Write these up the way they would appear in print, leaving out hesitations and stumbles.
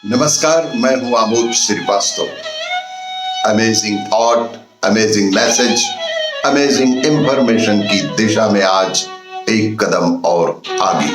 नमस्कार, मैं हूं Amod Srivastava. Amazing thought, amazing message, amazing information की दिशा में आज एक कदम और आगे।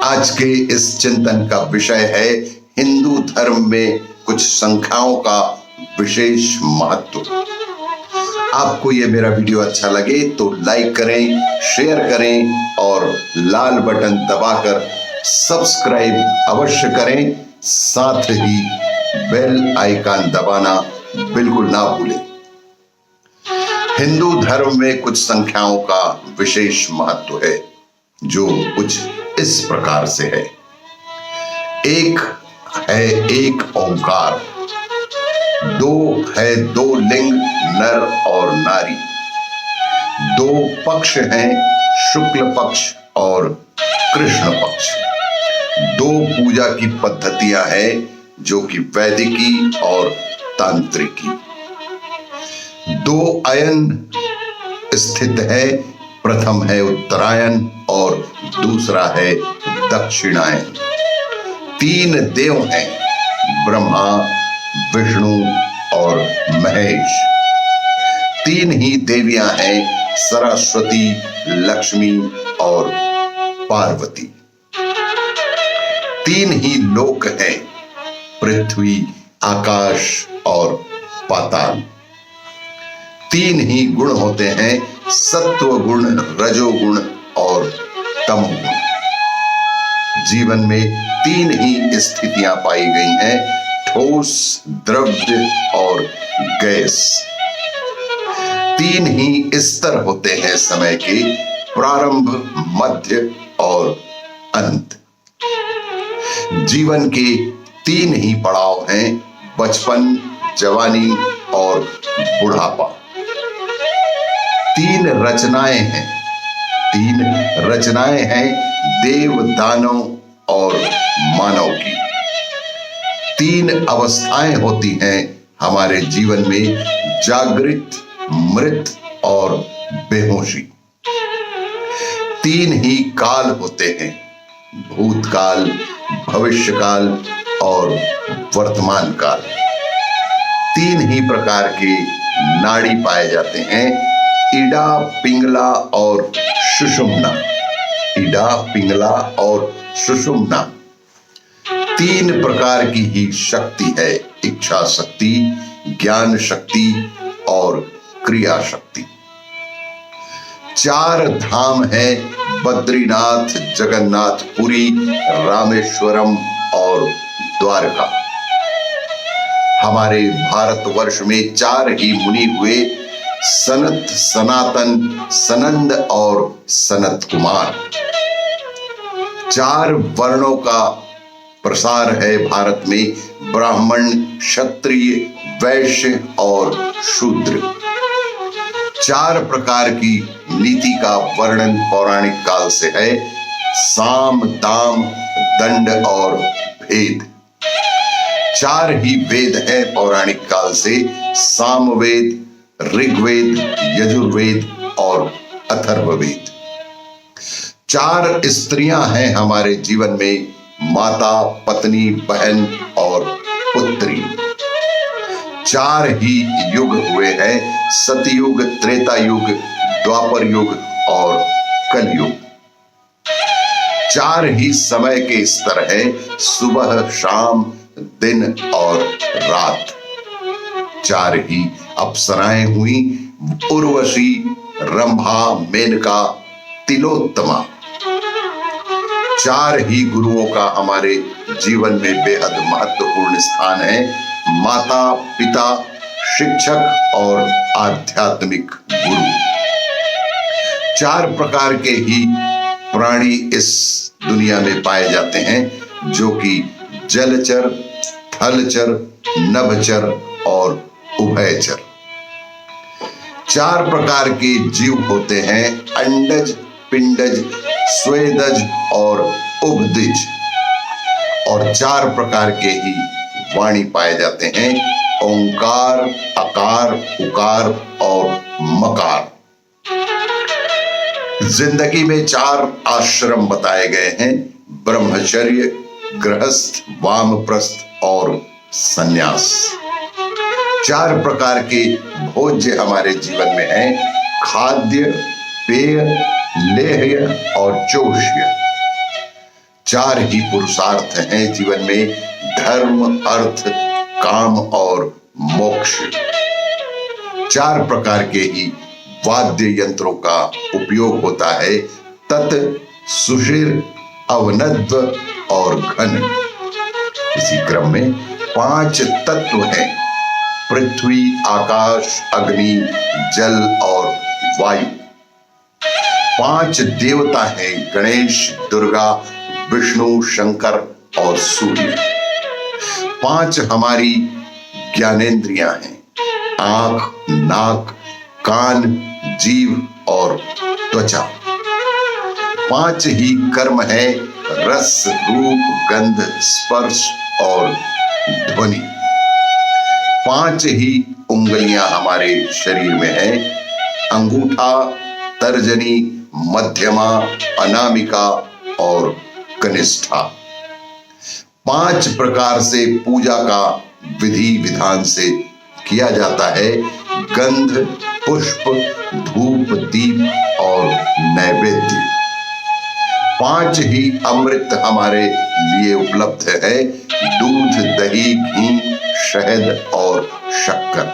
आज के इस चिंतन का विषय है हिंदू धर्म में कुछ संख्याओं का विशेष महत्व। आपको ये मेरा वीडियो अच्छा लगे तो लाइक करें, शेयर करें और लाल बटन दबाकर सब्सक्राइब अवश्य करें। साथ ही बेल आइकन दबाना बिल्कुल ना भूलें। हिंदू धर्म में कुछ संख्याओं का विशेष महत्व है जो कुछ इस प्रकार से है। एक है एक ओंकार, दो है दो लिंग नर और नारी, दो पक्ष हैं शुक्ल पक्ष और कृष्ण पक्ष, दो पूजा की पद्धतियां हैं जो कि वैदिकी और तांत्रिकी, दो अयन स्थित है, प्रथम है उत्तरायण और दूसरा है दक्षिणायन, तीन देव हैं ब्रह्मा विष्णु और महेश, तीन ही देवियां हैं सरस्वती लक्ष्मी और पार्वती, तीन ही लोक हैं पृथ्वी आकाश और पाताल, तीन ही गुण होते हैं सत्व गुण रजोगुण और तमोगुण। जीवन में तीन ही स्थितियां पाई गई हैं, ठोस द्रव्य और गैस। तीन ही स्तर होते हैं समय के, प्रारंभ मध्य और अंत। जीवन के तीन ही पड़ाव हैं, बचपन जवानी और बुढ़ापा। तीन रचनाएं हैं देव दानव और मानव की। तीन अवस्थाएं होती हैं हमारे जीवन में, जागृत मृत और बेहोशी। तीन ही काल होते हैं, भूतकाल भविष्यकाल और वर्तमान काल। तीन ही प्रकार के नाड़ी पाए जाते हैं, इडा पिंगला और सुषुम्ना। इडा पिंगला और सुषुम्ना तीन प्रकार की ही शक्ति है, इच्छा शक्ति, ज्ञान शक्ति और क्रिया शक्ति। चार धाम है, बद्रीनाथ जगन्नाथपुरी रामेश्वरम और द्वारका। हमारे भारतवर्ष में चार ही मुनि हुए, सनत सनातन सनंद और सनत कुमार। चार वर्णों का प्रसार है भारत में, ब्राह्मण क्षत्रिय वैश्य और शूद्र। चार प्रकार की नीति का वर्णन पौराणिक काल से है, साम दाम दंड और भेद। चार ही वेद है पौराणिक काल से, सामवेद ऋग्वेद यजुर्वेद और अथर्ववेद। चार स्त्रियां हैं हमारे जीवन में, माता पत्नी बहन और पुत्री। चार ही युग हुए हैं, सतयुग त्रेता युग द्वापर युग और कलयुग। चार ही समय के स्तर है, सुबह शाम दिन और रात। चार ही अप्सराएं हुई, उर्वशी रंभा मेनका तिलोत्तमा। चार ही गुरुओं का हमारे जीवन में बेहद महत्वपूर्ण स्थान है, माता पिता शिक्षक और आध्यात्मिक गुरु। चार प्रकार के ही प्राणी इस दुनिया में पाए जाते हैं जो कि जलचर थलचर नभचर और उभयचर। चार प्रकार के जीव होते हैं, अंडज पिंडज स्वेदज और उभदिज। और चार प्रकार के ही वाणी पाए जाते हैं, ओंकार अकार उकार और मकार। जिंदगी में चार आश्रम बताए गए हैं, ब्रह्मचर्य गृहस्थ, वामप्रस्थ और संन्यास। 4 प्रकार के भोज्य हमारे जीवन में हैं, खाद्य, पेय, लेह्य और चोष्य। 4 ही पुरुषार्थ हैं जीवन में, धर्म, अर्थ, काम और मोक्ष। 4 प्रकार के ही वाद्य यंत्रों का उपयोग होता है, तत्, सुषिर, अवनद्व और घन। इसी क्रम में 5 तत्व हैं, पृथ्वी, आकाश, अग्नि, जल और वायु। 5 देवता हैं, गणेश, दुर्गा, विष्णु, शंकर और सूर्य। 5 हमारी ज्ञानेंद्रियां हैं, आंख, नाक, कान, जीभ और त्वचा। 5 ही कर्म है, रस, रूप, गंध, स्पर्श और ध्वनि। 5 ही उंगलियां हमारे शरीर में हैं, अंगूठा, तर्जनी, मध्यमा, अनामिका और कनिष्ठा। 5 प्रकार से पूजा का विधि विधान से किया जाता है, गंध, पुष्प, धूप, दीप और नैवेद्य। 5 ही अमृत हमारे लिए उपलब्ध है, दूध, दही, घी, शहद और शक्कर।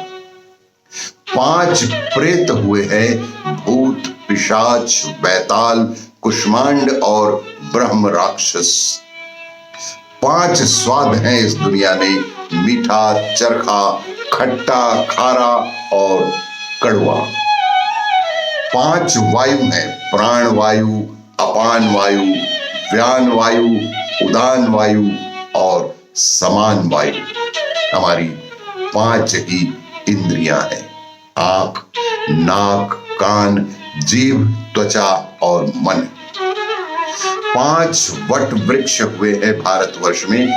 5 प्रेत हुए हैं, भूत, पिशाच, बैताल, कुष्मांड और ब्रह्म राक्षस। 5 स्वाद हैं इस दुनिया में, मीठा, चरखा, खट्टा, खारा और कड़वा। 5 वायु हैं, प्राण वायु, अपान वायु, व्यान वायु, उदान वायु और समान वायु। हमारी 5 ही इंद्रियां हैं, आंख, नाक, कान, जीभ, त्वचा और मन। 5 वट वृक्ष हुए हैं भारतवर्ष में,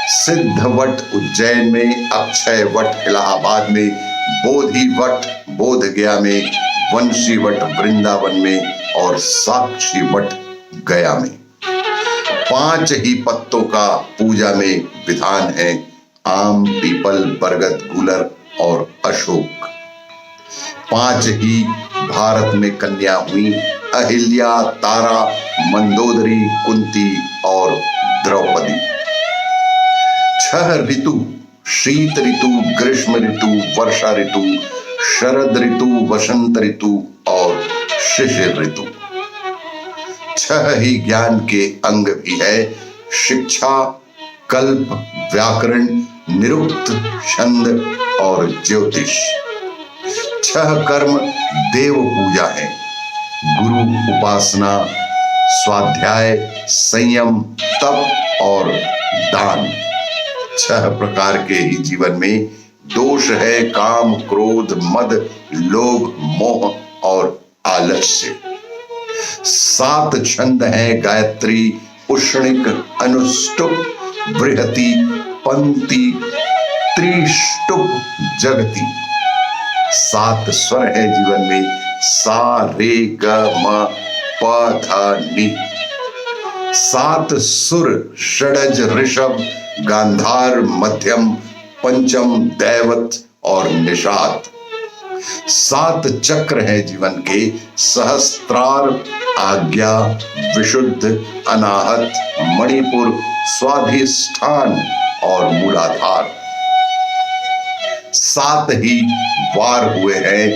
सिद्ध वट उज्जैन में, अक्षय वट इलाहाबाद में, बोधि वट बोध गया में, वंशी वट वृंदावन में और साक्षी वट गया में। 5 ही पत्तों का पूजा में विधान है, आम, पीपल, बरगद, गूलर और अशोक। 5 ही भारत में कन्या हुई, अहिल्या, तारा, मंदोदरी, कुंती और द्रौपदी। 6 ऋतु, शीत ऋतु, ग्रीष्म ऋतु, वर्षा ऋतु, शरद ऋतु, वसंत ऋतु और शिशिर ऋतु। 6 ही ज्ञान के अंग भी है, शिक्षा, कल्प, व्याकरण, निरुक्त, छंद और ज्योतिष। 6 कर्म देव पूजा है, गुरु उपासना, स्वाध्याय, संयम, तप और दान। 6 प्रकार के ही जीवन में दोष है, काम, क्रोध, मद, लोभ, मोह और आलस्य। 7 छंद हैं, गायत्री, उष्णिक, अनुष्टुप, बृहति, पंक्ति, त्रिष्टुप, जगति। 7 स्वर है जीवन में, सा, रे, ग, म, प, ध, नि। 7 सुर, षडज, ऋषभ, गांधार, मध्यम, पंचम, दैवत और निषाद। 7 चक्र है जीवन के, सहस्त्रार, आज्ञा, विशुद्ध, अनाहत, मणिपुर, स्वाधिष्ठान और मूलाधार। 7 ही वार हुए हैं,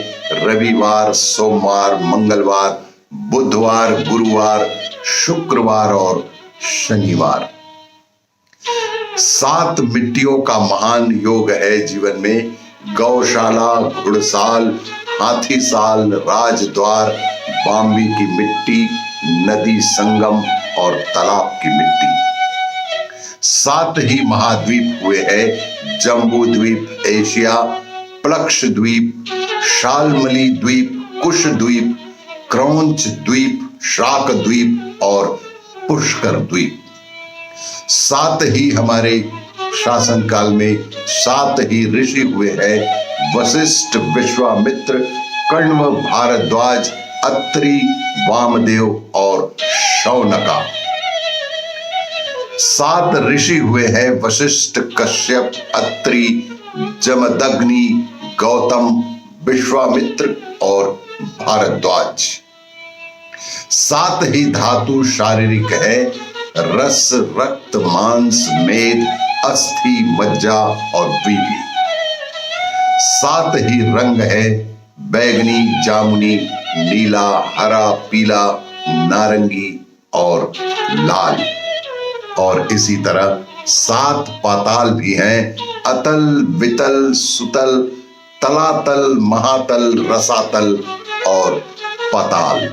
रविवार, सोमवार, मंगलवार, बुधवार, गुरुवार, शुक्रवार और शनिवार। 7 मिट्टियों का महान योग है जीवन में, गौशाला, घुड़साल, हाथी साल, राजद्वार, बाम्बी की मिट्टी, नदी संगम और तालाब की मिट्टी। 7 ही महाद्वीप हुए हैं, जम्बू द्वीप एशिया, प्लक्ष द्वीप, शालमली द्वीप, कुश द्वीप, क्रौंच द्वीप, शाक द्वीप और पुष्कर द्वीप। 7 ही हमारे शासन काल में 7 ही ऋषि हुए हैं, वशिष्ठ, विश्वामित्र, कण्व, भारद्वाज, अत्रि, वामदेव और शौनका। 7 ऋषि हुए हैं वशिष्ठ, कश्यप, अत्रि, जमदग्नि, गौतम, विश्वामित्र और भारद्वाज। 7 ही धातु शारीरिक है, रस, रक्त, मांस, मेद, अस्थि, मज्जा और वीर्य। 7 ही रंग है, बैगनी, जामुनी, नीला, हरा, पीला, नारंगी और लाल। और इसी तरह 7 पाताल भी हैं, अतल, वितल, सुतल, तलातल, महातल, रसातल और पाताल।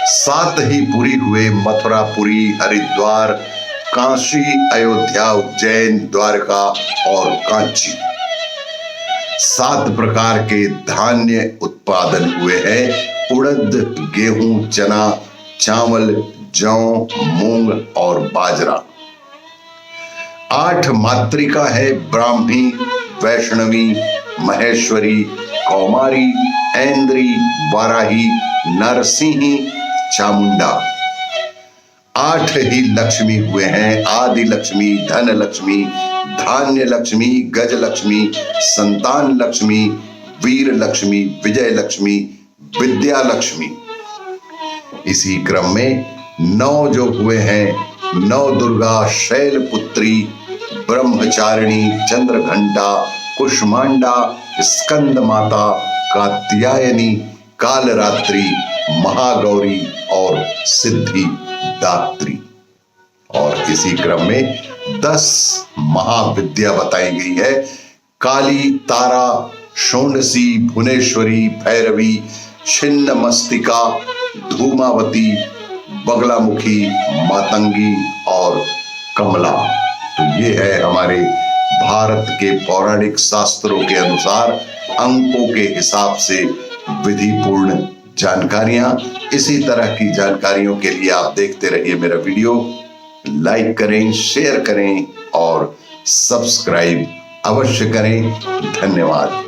7 ही पुरी हुए, मथुरापुरी, हरिद्वार, काशी, अयोध्या, उज्जैन, द्वारका और कांची। 7 प्रकार के धान्य उत्पादन हुए हैं, उड़द, गेहूं, चना, चावल, जौ, मूंग और बाजरा। 8 मातृका है, ब्राह्मी, वैष्णवी, महेश्वरी, कौमारी, ऐन्द्री, वाराही, नरसिंही, चामुंडा। 8 ही लक्ष्मी हुए हैं, आदि लक्ष्मी, धन लक्ष्मी, धान्य लक्ष्मी, गज लक्ष्मी, संतान लक्ष्मी, वीर लक्ष्मी, विजय लक्ष्मी, विद्या लक्ष्मी। इसी क्रम में 9 जो हुए हैं, 9 दुर्गा, शैलपुत्री, ब्रह्मचारिणी, चंद्रघंटा, कुष्मांडा, स्कंद माता, कात्यायनी, कालरात्रि, महागौरी और सिद्धि दात्री। और इसी क्रम में 10 महाविद्या बताई गई है, काली, तारा, शोंडसी, भुवनेश्वरी, भैरवी, छिन्न मस्तिका, धूमावती, बगलामुखी, मातंगी और कमला। तो ये है हमारे भारत के पौराणिक शास्त्रों के अनुसार अंकों के हिसाब से विधिपूर्ण जानकारियां। इसी तरह की जानकारियों के लिए आप देखते रहिए मेरा वीडियो, लाइक करें, शेयर करें और सब्सक्राइब अवश्य करें। धन्यवाद।